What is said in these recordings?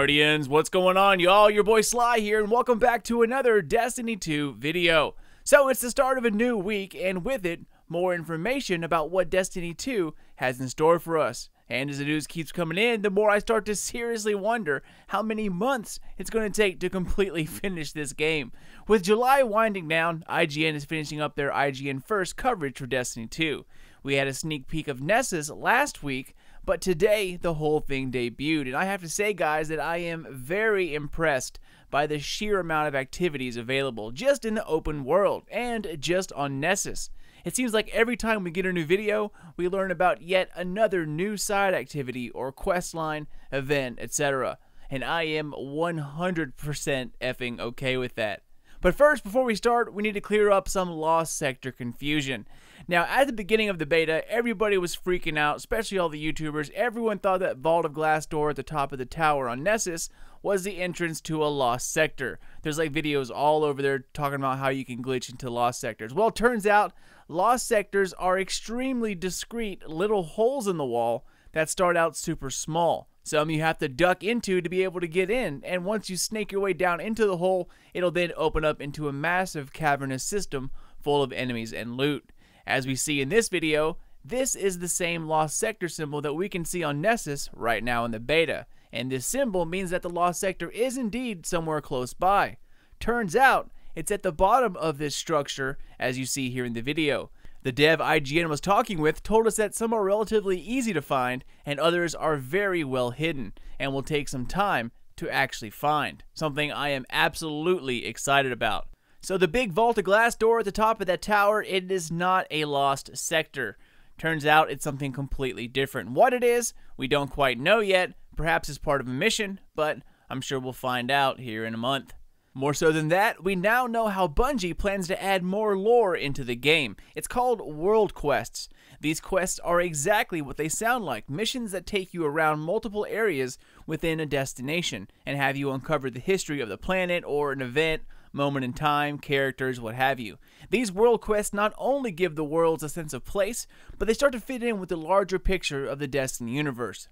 Guardians, what's going on, y'all? Your boy Sly here, and welcome back to another Destiny 2 video. So it's the start of a new week, and with it, more information about what Destiny 2 has in store for us. And as the news keeps coming in, the more I start to seriously wonder how many months it's going to take to completely finish this game. With July winding down, IGN is finishing up their IGN First coverage for Destiny 2. We had a sneak peek of Nessus last week, but today the whole thing debuted, and I have to say, guys, that I am very impressed by the sheer amount of activities available just in the open world and just on Nessus. It seems like every time we get a new video, we learn about yet another new side activity or quest line, event, etc. And I am 100% effing okay with that. But first, before we start, we need to clear up some Lost Sector confusion. Now, at the beginning of the beta, everybody was freaking out, especially all the YouTubers. Everyone thought that Vault of Glass door at the top of the tower on Nessus was the entrance to a Lost Sector. There's like videos all over there talking about how you can glitch into Lost Sectors. Well, it turns out Lost Sectors are extremely discreet little holes in the wall that start out super small. Some you have to duck into to be able to get in, and once you snake your way down into the hole, it'll then open up into a massive cavernous system full of enemies and loot. As we see in this video, this is the same Lost Sector symbol that we can see on Nessus right now in the beta, and this symbol means that the Lost Sector is indeed somewhere close by. Turns out, it's at the bottom of this structure, as you see here in the video. The dev IGN was talking with told us that some are relatively easy to find and others are very well hidden and will take some time to actually find, something I am absolutely excited about. So the big Vault of Glass door at the top of that tower, it is not a Lost Sector. Turns out it's something completely different. What it is, we don't quite know yet. Perhaps it's part of a mission, but I'm sure we'll find out here in a month. More so than that, we now know how Bungie plans to add more lore into the game. It's called World Quests. These quests are exactly what they sound like, missions that take you around multiple areas within a destination and have you uncover the history of the planet or an event, moment in time, characters, what have you. These world quests not only give the worlds a sense of place, but they start to fit in with the larger picture of the Destiny universe.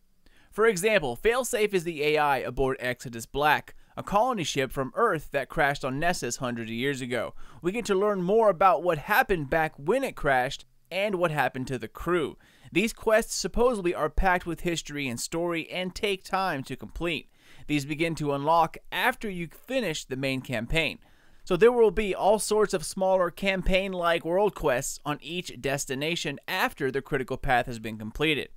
For example, Failsafe is the AI aboard Exodus Black, a colony ship from Earth that crashed on Nessus hundreds of years ago. We get to learn more about what happened back when it crashed and what happened to the crew. These quests supposedly are packed with history and story and take time to complete. These begin to unlock after you finish the main campaign. So there will be all sorts of smaller campaign-like world quests on each destination after the critical path has been completed.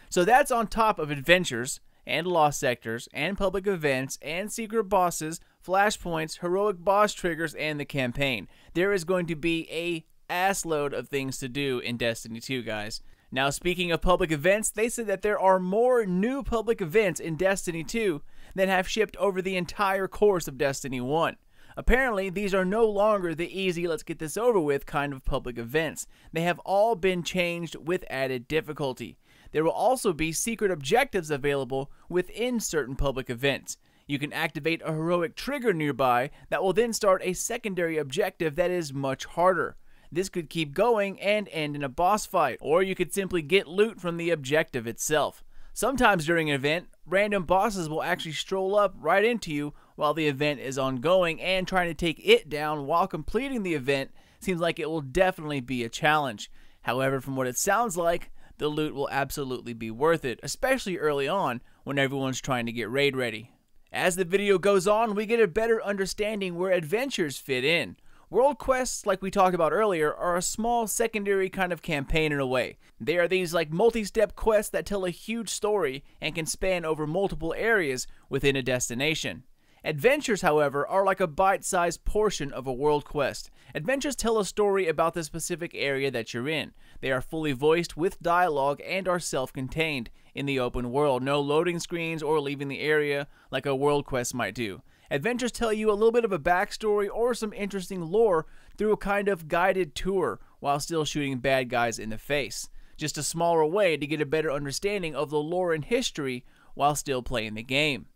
So that's on top of adventures and Lost Sectors and public events and secret bosses, flashpoints, heroic boss triggers, and the campaign. There is going to be a assload of things to do in Destiny 2, guys. Now, speaking of public events, they said that there are more new public events in Destiny 2 than have shipped over the entire course of Destiny 1. Apparently, these are no longer the easy, let's get this over with kind of public events. They have all been changed with added difficulty. There will also be secret objectives available within certain public events. You can activate a heroic trigger nearby that will then start a secondary objective that is much harder. This could keep going and end in a boss fight, or you could simply get loot from the objective itself. Sometimes during an event, random bosses will actually stroll up right into you while the event is ongoing, and trying to take it down while completing the event seems like it will definitely be a challenge. However, from what it sounds like, the loot will absolutely be worth it, especially early on when everyone's trying to get raid ready. As the video goes on, we get a better understanding where adventures fit in. World quests, like we talked about earlier, are a small secondary kind of campaign in a way. They are these like multi-step quests that tell a huge story and can span over multiple areas within a destination. Adventures, however, are like a bite-sized portion of a world quest. Adventures tell a story about the specific area that you're in. They are fully voiced with dialogue and are self-contained in the open world. No loading screens or leaving the area like a world quest might do. Adventures tell you a little bit of a backstory or some interesting lore through a kind of guided tour while still shooting bad guys in the face. Just a smaller way to get a better understanding of the lore and history while still playing the game.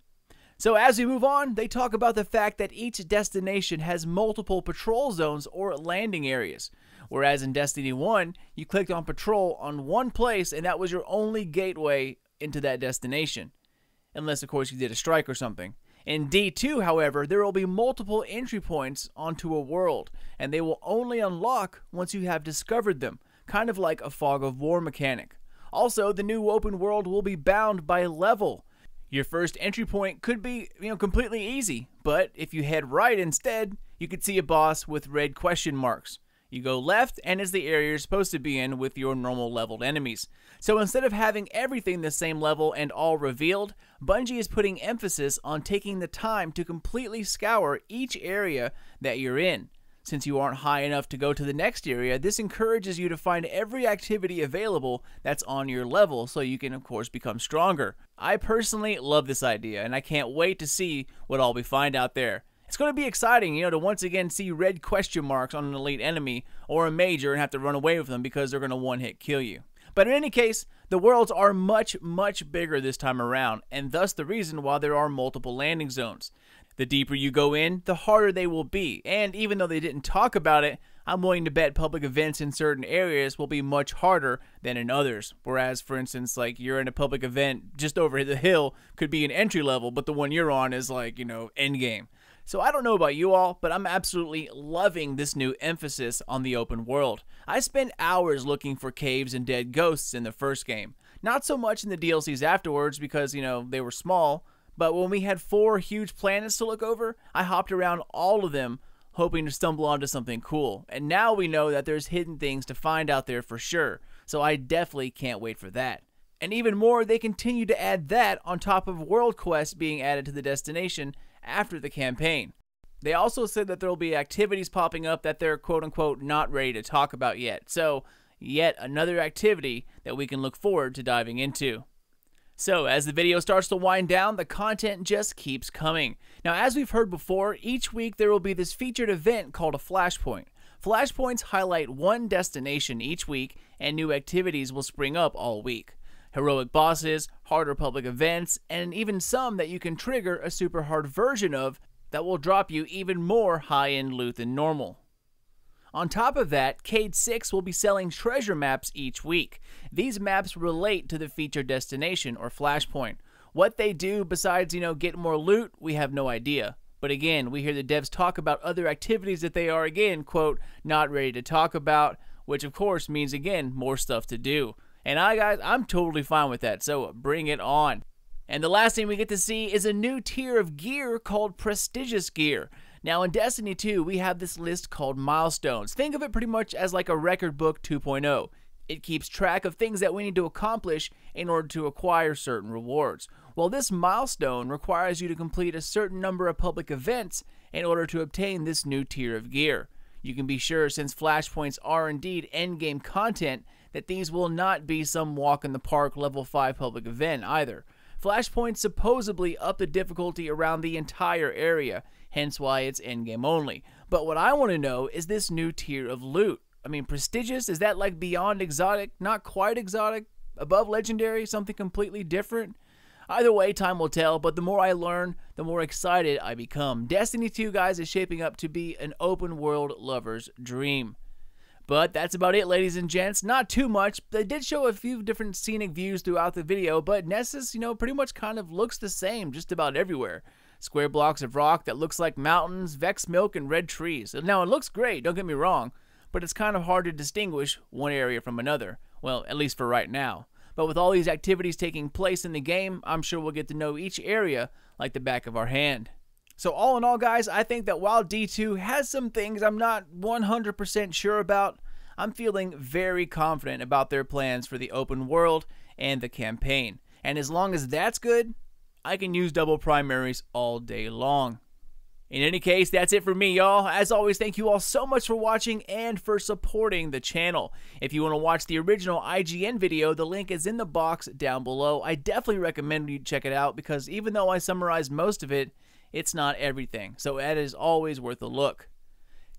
So as we move on, they talk about the fact that each destination has multiple patrol zones or landing areas. Whereas in Destiny 1, you clicked on patrol on one place and that was your only gateway into that destination. unless of course you did a strike or something. In D2, however, there will be multiple entry points onto a world, and they will only unlock once you have discovered them, kind of like a fog of war mechanic. Also, the new open world will be bound by level. Your first entry point could be, completely easy, but if you head right instead, you could see a boss with red question marks. You go left, and it's the area you're supposed to be in with your normal leveled enemies. So instead of having everything the same level and all revealed, Bungie is putting emphasis on taking the time to completely scour each area that you're in. Since you aren't high enough to go to the next area, this encourages you to find every activity available that's on your level so you can, of course, become stronger. I personally love this idea, and I can't wait to see what all we find out there. It's going to be exciting, to once again see red question marks on an elite enemy or a major and have to run away with them because they're going to one-hit kill you. But in any case, the worlds are much, much bigger this time around, and thus the reason why there are multiple landing zones. The deeper you go in, the harder they will be, and even though they didn't talk about it, I'm willing to bet public events in certain areas will be much harder than in others. Whereas, for instance, like you're in a public event just over the hill could be an entry level, but the one you're on is like, endgame. So I don't know about you all, but I'm absolutely loving this new emphasis on the open world. I spent hours looking for caves and dead ghosts in the first game. Not so much in the DLCs afterwards because, they were small, but when we had 4 huge planets to look over, I hopped around all of them hoping to stumble onto something cool. And now we know that there's hidden things to find out there for sure, so I definitely can't wait for that. And even more, they continue to add that on top of world quests being added to the destination after the campaign. They also said that there will be activities popping up that they're quote-unquote not ready to talk about yet. So, yet another activity that we can look forward to diving into. So, as the video starts to wind down, the content just keeps coming. Now, as we've heard before, each week there will be this featured event called a flashpoint. Flashpoints highlight one destination each week, and new activities will spring up all week. Heroic bosses, harder public events, and even some that you can trigger a super hard version of that will drop you even more high-end loot than normal. On top of that, Cade 6 will be selling treasure maps each week. These maps relate to the featured destination or flashpoint. What they do besides, get more loot, we have no idea. But again, we hear the devs talk about other activities that they are, again, quote, not ready to talk about, which of course means, again, more stuff to do. And I'm totally fine with that, so bring it on. And the last thing we get to see is a new tier of gear called Prestigious Gear. Now in Destiny 2, we have this list called Milestones. Think of it pretty much as like a record book 2.0. It keeps track of things that we need to accomplish in order to acquire certain rewards. Well, this milestone requires you to complete a certain number of public events in order to obtain this new tier of gear. You can be sure, since flashpoints are indeed endgame content, that these will not be some walk in the park level 5 public event either. Flashpoints supposedly up the difficulty around the entire area, hence why it's endgame only. But what I want to know is this new tier of loot. I mean, prestigious, is that like beyond exotic, not quite exotic, above legendary, something completely different? Either way, time will tell, but the more I learn, the more excited I become. Destiny 2, guys, is shaping up to be an open world lover's dream. But that's about it, ladies and gents. Not too much. They did show a few different scenic views throughout the video, but Nessus, pretty much kind of looks the same just about everywhere. Square blocks of rock that looks like mountains, Vex milk, and red trees. Now, it looks great, don't get me wrong, but it's kind of hard to distinguish one area from another. Well, at least for right now. But with all these activities taking place in the game, I'm sure we'll get to know each area like the back of our hand. So all in all, guys, I think that while D2 has some things I'm not 100% sure about, I'm feeling very confident about their plans for the open world and the campaign. And as long as that's good, I can use double primaries all day long. In any case, that's it for me, y'all. As always, thank you all so much for watching and for supporting the channel. If you want to watch the original IGN video, the link is in the box down below. I definitely recommend you check it out because even though I summarized most of it, it's not everything. So that is always worth a look.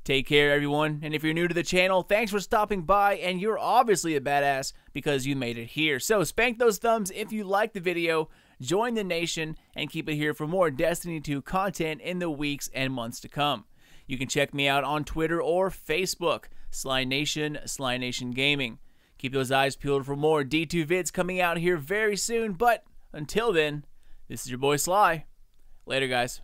Take care, everyone. And if you're new to the channel, thanks for stopping by, and you're obviously a badass because you made it here. So spank those thumbs if you liked the video, join the nation, and keep it here for more Destiny 2 content in the weeks and months to come. You can check me out on Twitter or Facebook, Sly Nation Gaming. Keep those eyes peeled for more D2 vids coming out here very soon, but until then, This is your boy Sly. Later, guys.